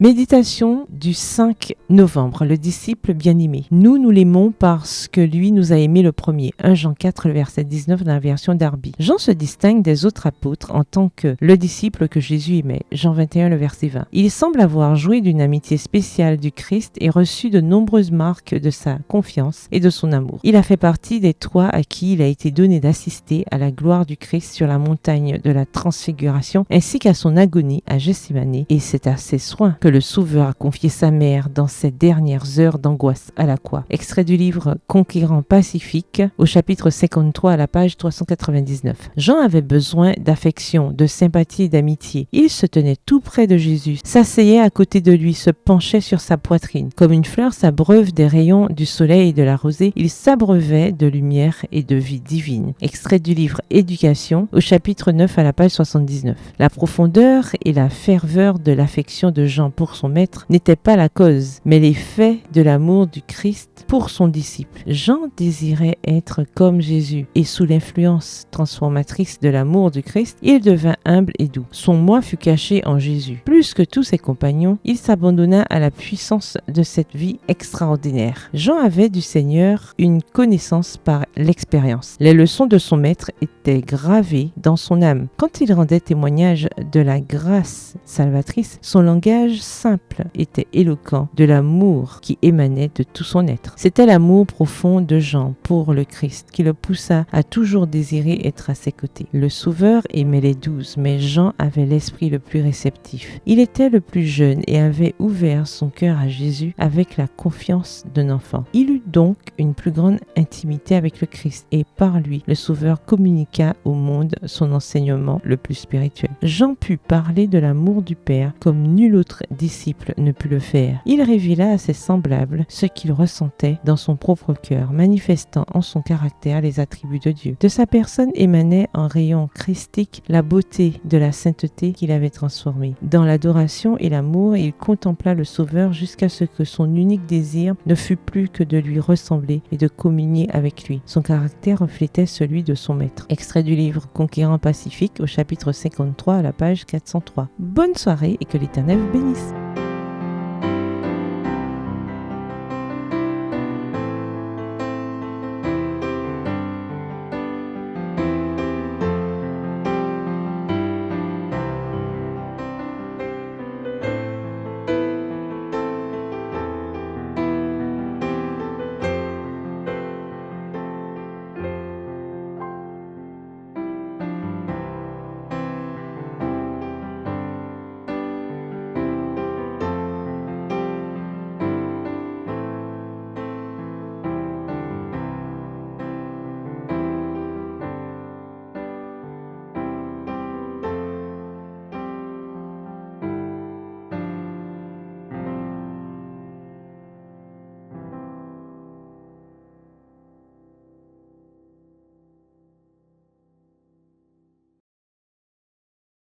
Méditation du 5 novembre, le disciple bien-aimé. Nous l'aimons parce que lui nous a aimés le premier. 1 Jean 4, le verset 19 dans la version Darby. Jean se distingue des autres apôtres en tant que le disciple que Jésus aimait. Jean 21, le verset 20. Il semble avoir joui d'une amitié spéciale du Christ et reçu de nombreuses marques de sa confiance et de son amour. Il a fait partie des trois à qui il a été donné d'assister à la gloire du Christ sur la montagne de la transfiguration ainsi qu'à son agonie à Gethsémani, et c'est à ses soins que le Sauveur a confié sa mère dans ses dernières heures d'angoisse à la croix. Extrait du livre Conquérant Pacifique au chapitre 53 à la page 399. Jean avait besoin d'affection, de sympathie et d'amitié. Il se tenait tout près de Jésus, s'asseyait à côté de lui, se penchait sur sa poitrine. Comme une fleur s'abreuve des rayons du soleil et de la rosée, il s'abreuvait de lumière et de vie divine. Extrait du livre Éducation au chapitre 9 à la page 79. La profondeur et la ferveur de l'affection de Jean pour son maître n'étaient pas la cause, mais l'effet de l'amour du Christ pour son disciple. Jean désirait être comme Jésus et sous l'influence transformatrice de l'amour du Christ, il devint humble et doux. Son moi fut caché en Jésus. Plus que tous ses compagnons, il s'abandonna à la puissance de cette vie extraordinaire. Jean avait du Seigneur une connaissance par l'expérience. Les leçons de son maître étaient gravées dans son âme. Quand il rendait témoignage de la grâce salvatrice, son langage simple était éloquent de l'amour qui émanait de tout son être. C'était l'amour profond de Jean pour le Christ qui le poussa à toujours désirer être à ses côtés. Le Sauveur aimait les 12, mais Jean avait l'esprit le plus réceptif. Il était le plus jeune et avait ouvert son cœur à Jésus avec la confiance d'un enfant. Il eut donc une plus grande intimité avec le Christ et par lui, le Sauveur communiqua au monde son enseignement le plus spirituel. Jean put parler de l'amour du Père comme nul autre disciple ne put le faire. Il révéla à ses semblables ce qu'il ressentait dans son propre cœur, manifestant en son caractère les attributs de Dieu. De sa personne émanait en rayon christique la beauté de la sainteté qu'il avait transformée. Dans l'adoration et l'amour, il contempla le Sauveur jusqu'à ce que son unique désir ne fût plus que de lui ressembler et de communier avec lui. Son caractère reflétait celui de son maître. Extrait du livre Conquérant Pacifique au chapitre 53 à la page 403. Bonne soirée et que l'Éternel vous bénisse.